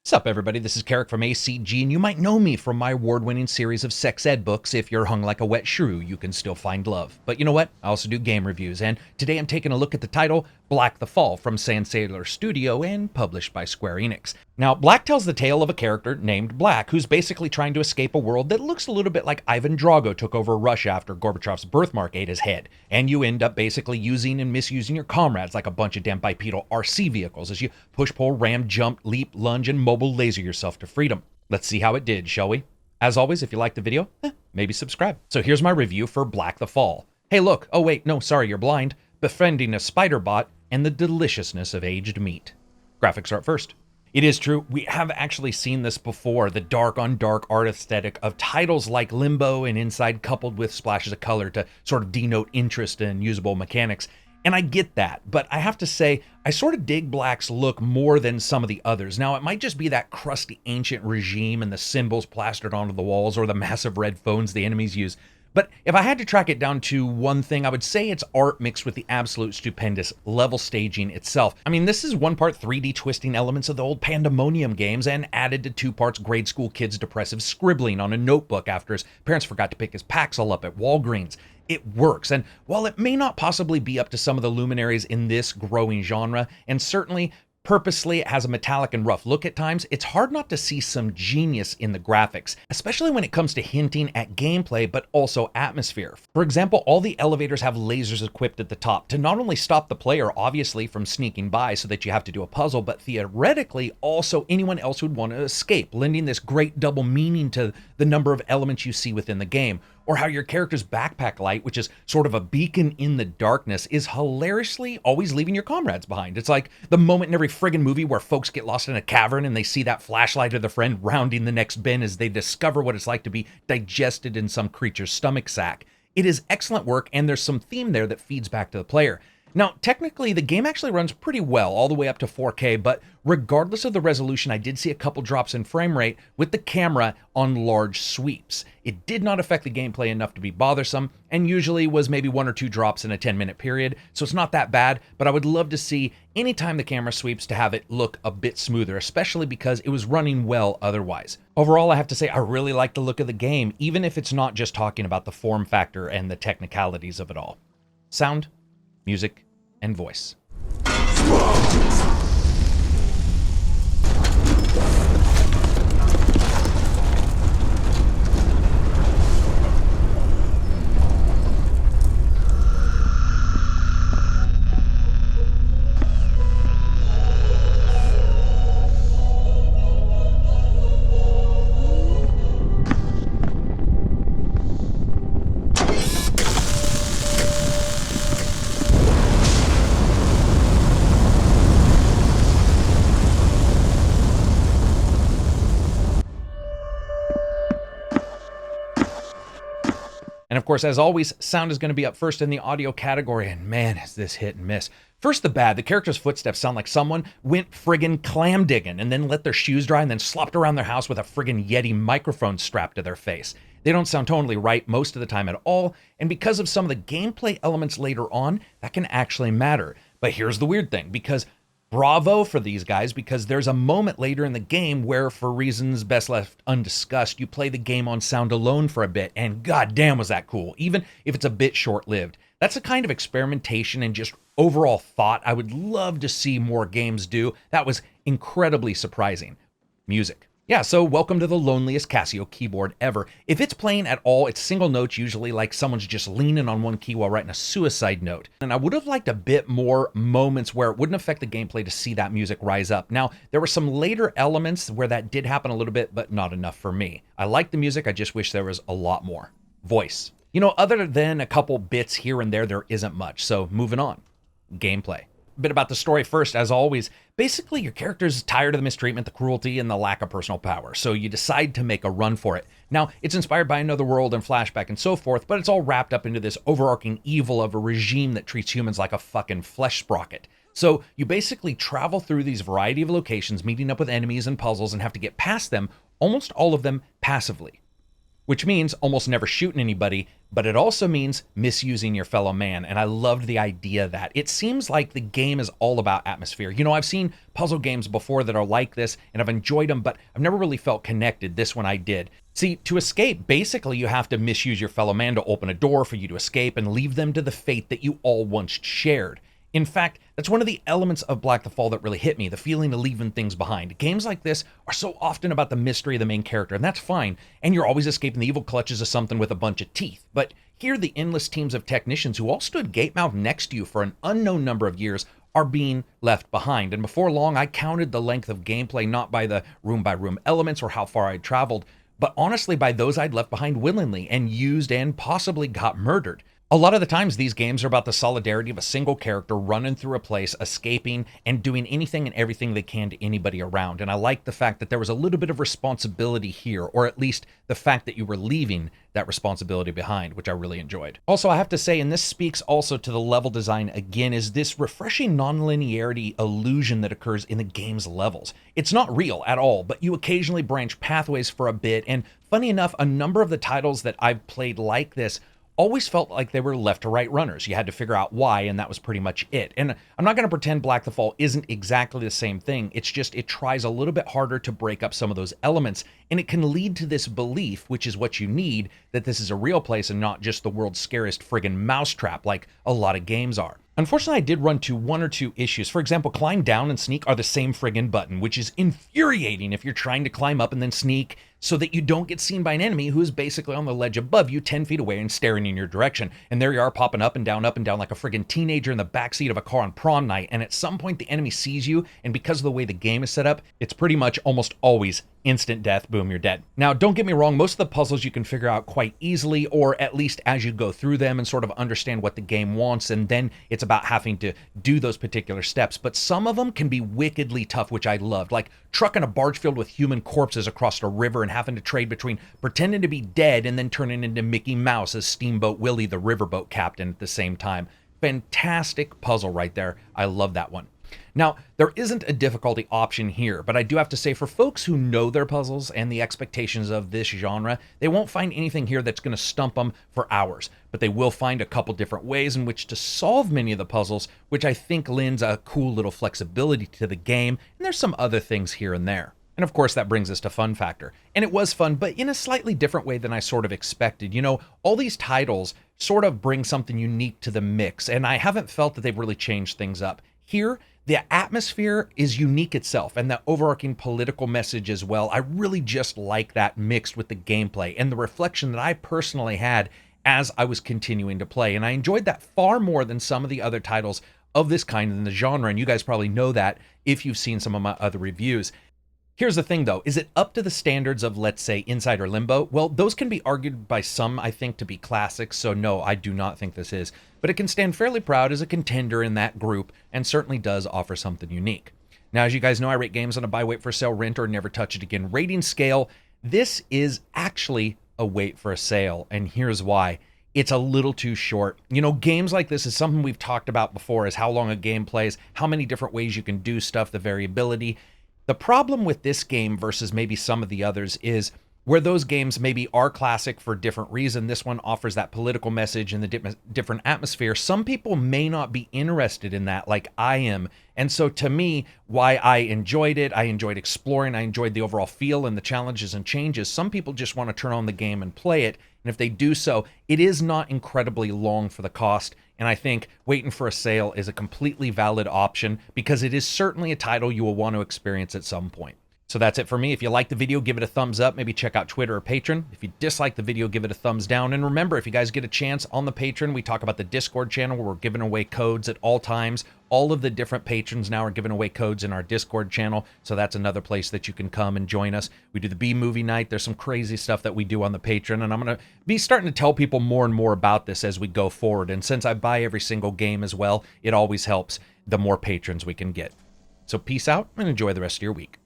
Sup everybody, this is Karak from ACG, and you might know me from my award-winning series of sex ed books. If you're hung like a wet shrew, you can still find love. But you know what? I also do game reviews, and today I'm taking a look at the title, Black the Fall, from Sand Sailor Studio and published by Square Enix. Now, Black tells the tale of a character named Black, who's basically trying to escape a world that looks a little bit like Ivan Drago took over Russia after Gorbachev's birthmark ate his head. And you end up basically using and misusing your comrades like a bunch of damn bipedal RC vehicles as you push, pull, ram, jump, leap, lunge, and mobile laser yourself to freedom. Let's see how it did, shall we? As always, if you liked the video, maybe subscribe. So here's my review for Black the Fall. Hey look, oh wait, no, sorry, you're blind. Befriending a spider bot and the deliciousness of aged meat. Graphics are up first. It is true, we have actually seen this before, the dark on dark art aesthetic of titles like Limbo and Inside coupled with splashes of color to sort of denote interest in usable mechanics. And I get that, but I have to say, I sort of dig Black's look more than some of the others. Now, it might just be that crusty ancient regime and the symbols plastered onto the walls or the massive red phones the enemies use. But if I had to track it down to one thing, I would say it's art mixed with the absolute stupendous level staging itself. I mean, this is one part 3D twisting elements of the old Pandemonium games and added to 2 parts grade school kid's depressive scribbling on a notebook after his parents forgot to pick his Paxil up at Walgreens. It works, and while it may not possibly be up to some of the luminaries in this growing genre, and certainly purposely it has a metallic and rough look at times, it's hard not to see some genius in the graphics, especially when it comes to hinting at gameplay but also atmosphere. For example, all the elevators have lasers equipped at the top to not only stop the player obviously from sneaking by so that you have to do a puzzle, but theoretically also anyone else who'd want to escape, lending this great double meaning to the number of elements you see within the game. Or how your character's backpack light, which is sort of a beacon in the darkness, is hilariously always leaving your comrades behind. It's like the moment in every friggin' movie where folks get lost in a cavern and they see that flashlight of their friend rounding the next bend as they discover what it's like to be digested in some creature's stomach sack. It is excellent work, and there's some theme there that feeds back to the player. Now, technically, the game actually runs pretty well, all the way up to 4K, but regardless of the resolution, I did see a couple drops in frame rate with the camera on large sweeps. It did not affect the gameplay enough to be bothersome, and usually was maybe 1 or 2 drops in a 10-minute period, so it's not that bad, but I would love to see anytime the camera sweeps to have it look a bit smoother, especially because it was running well otherwise. Overall, I have to say I really like the look of the game, even if it's not just talking about the form factor and the technicalities of it all. Sound, music, and voice. And of course, as always, sound is going to be up first in the audio category, and man, is this hit and miss. First, the bad. The character's footsteps sound like someone went friggin' clam digging and then let their shoes dry and then slopped around their house with a friggin' Yeti microphone strapped to their face. They don't sound totally right most of the time at all, and because of some of the gameplay elements later on, that can actually matter. But here's the weird thing, because bravo for these guys, because there's a moment later in the game where, for reasons best left undiscussed, you play the game on sound alone for a bit, and goddamn was that cool, even if it's a bit short-lived. That's a kind of experimentation and just overall thought I would love to see more games do. That was incredibly surprising. Music. Yeah, so welcome to the loneliest Casio keyboard ever. If it's playing at all, it's single notes, usually like someone's just leaning on one key while writing a suicide note. And I would have liked a bit more moments where it wouldn't affect the gameplay to see that music rise up. Now, there were some later elements where that did happen a little bit, but not enough for me. I like the music, I just wish there was a lot more. Voice. You know, other than a couple bits here and there isn't much, so moving on. Gameplay. Bit about the story first, as always. Basically, your character's tired of the mistreatment, the cruelty, and the lack of personal power, so you decide to make a run for it. Now, it's inspired by another world and flashback and so forth, but it's all wrapped up into this overarching evil of a regime that treats humans like a fucking flesh sprocket. So you basically travel through these variety of locations, meeting up with enemies and puzzles, and have to get past them, almost all of them passively. which means almost never shooting anybody, but it also means misusing your fellow man. And I loved the idea of that. It seems like the game is all about atmosphere. You know, I've seen puzzle games before that are like this, and I've enjoyed them, but I've never really felt connected. This one I did. See, to escape, basically you have to misuse your fellow man to open a door for you to escape and leave them to the fate that you all once shared. In fact, that's one of the elements of Black the Fall that really hit me, the feeling of leaving things behind. Games like this are so often about the mystery of the main character, and that's fine, and you're always escaping the evil clutches of something with a bunch of teeth. But here, the endless teams of technicians who all stood gape-mouthed next to you for an unknown number of years are being left behind. And before long, I counted the length of gameplay not by the room-by-room elements or how far I'd traveled, but honestly by those I'd left behind willingly and used and possibly got murdered. A lot of the times these games are about the solidarity of a single character running through a place, escaping, and doing anything and everything they can to anybody around. And I like the fact that there was a little bit of responsibility here, or at least the fact that you were leaving that responsibility behind, which I really enjoyed. Also, I have to say, and this speaks also to the level design again, is this refreshing non-linearity illusion that occurs in the game's levels. It's not real at all, but you occasionally branch pathways for a bit, and funny enough, a number of the titles that I've played like this always felt like they were left to right runners. You had to figure out why, and that was pretty much it. And I'm not going to pretend Black the Fall isn't exactly the same thing. It's just it tries a little bit harder to break up some of those elements, and it can lead to this belief, which is what you need, that this is a real place and not just the world's scariest friggin' mousetrap like a lot of games are. Unfortunately, I did run into one or two issues. For example, climb down and sneak are the same friggin' button, which is infuriating if you're trying to climb up and then sneak so that you don't get seen by an enemy who is basically on the ledge above you 10 feet away and staring in your direction. And there you are popping up and down like a friggin' teenager in the backseat of a car on prom night. And at some point the enemy sees you, and because of the way the game is set up, it's pretty much almost always instant death, boom, you're dead. Now, don't get me wrong, most of the puzzles you can figure out quite easily, or at least as you go through them and sort of understand what the game wants, and then it's about having to do those particular steps. But some of them can be wickedly tough, which I loved, like trucking a barge filled with human corpses across a river and having to trade between pretending to be dead and then turning into Mickey Mouse as Steamboat Willie, the riverboat captain, at the same time. Fantastic puzzle right there. I love that one. Now, there isn't a difficulty option here, but I do have to say, for folks who know their puzzles and the expectations of this genre, they won't find anything here that's going to stump them for hours, but they will find a couple different ways in which to solve many of the puzzles, which I think lends a cool little flexibility to the game, and there's some other things here and there. And of course, that brings us to fun factor. And it was fun, but in a slightly different way than I sort of expected. You know, all these titles sort of bring something unique to the mix, and I haven't felt that they've really changed things up. Here, the atmosphere is unique itself, and the overarching political message as well. I really just like that mixed with the gameplay and the reflection that I personally had as I was continuing to play. And I enjoyed that far more than some of the other titles of this kind in the genre, and you guys probably know that if you've seen some of my other reviews. Here's the thing though, is it up to the standards of, let's say, Inside or Limbo? Well, those can be argued by some, I think, to be classics, so no, I do not think this is. But it can stand fairly proud as a contender in that group, and certainly does offer something unique. Now, as you guys know, I rate games on a buy, wait for sale, rent, or never touch it again rating scale. This is actually a wait for a sale, and here's why. It's a little too short. You know, games like this is something we've talked about before, is how long a game plays, how many different ways you can do stuff, the variability. The problem with this game versus maybe some of the others is where those games maybe are classic for a different reason, this one offers that political message and the different atmosphere. Some people may not be interested in that like I am. And so to me, why I enjoyed it, I enjoyed exploring, I enjoyed the overall feel and the challenges and changes. Some people just want to turn on the game and play it. And if they do so, it is not incredibly long for the cost. And I think waiting for a sale is a completely valid option because it is certainly a title you will want to experience at some point. So that's it for me. If you like the video, give it a thumbs up. Maybe check out Twitter or Patreon. If you dislike the video, give it a thumbs down. And remember, if you guys get a chance on the Patreon, we talk about the Discord channel where we're giving away codes at all times. All of the different patrons now are giving away codes in our Discord channel. So that's another place that you can come and join us. We do the B-movie night. There's some crazy stuff that we do on the Patreon. And I'm going to be starting to tell people more and more about this as we go forward. And since I buy every single game as well, it always helps the more patrons we can get. So peace out and enjoy the rest of your week.